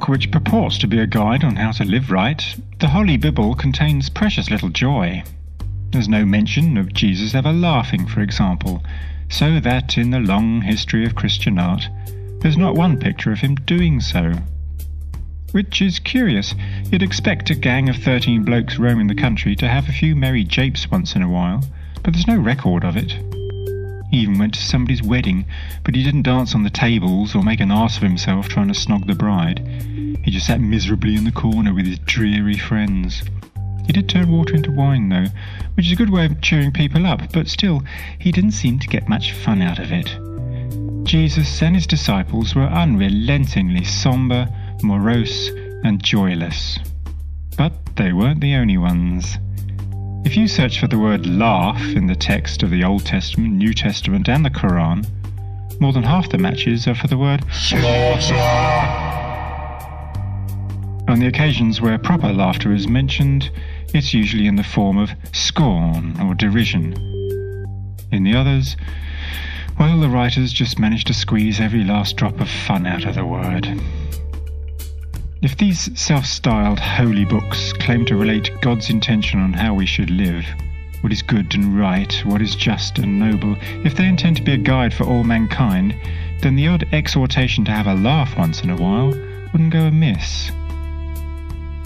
book which purports to be a guide on how to live right, the Holy Bible contains precious little joy. There's no mention of Jesus ever laughing, for example, so that in the long history of Christian art, there's not one picture of him doing so. Which is curious. You'd expect a gang of 13 blokes roaming the country to have a few merry japes once in a while, but there's no record of it. He even went to somebody's wedding, but he didn't dance on the tables or make an arse of himself trying to snog the bride. He just sat miserably in the corner with his dreary friends. He did turn water into wine, though, which is a good way of cheering people up, but still, he didn't seem to get much fun out of it. Jesus and his disciples were unrelentingly sombre, morose, and joyless. But they weren't the only ones. If you search for the word laugh in the text of the Old Testament, New Testament, and the Quran, more than half the matches are for the word slaughter. On the occasions where proper laughter is mentioned, it's usually in the form of scorn or derision. In the others, well, the writers just managed to squeeze every last drop of fun out of the word. If these self-styled holy books claim to relate God's intention on how we should live, what is good and right, what is just and noble, if they intend to be a guide for all mankind, then the odd exhortation to have a laugh once in a while wouldn't go amiss.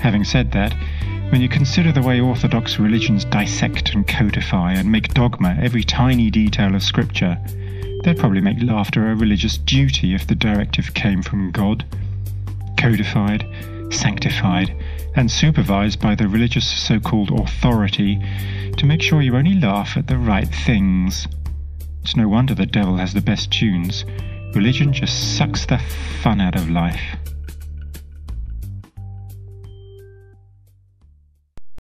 Having said that, when you consider the way orthodox religions dissect and codify and make dogma every tiny detail of Scripture, they'd probably make laughter a religious duty if the directive came from God. Codified, sanctified, and supervised by the religious so-called authority to make sure you only laugh at the right things. It's no wonder the devil has the best tunes. Religion just sucks the fun out of life.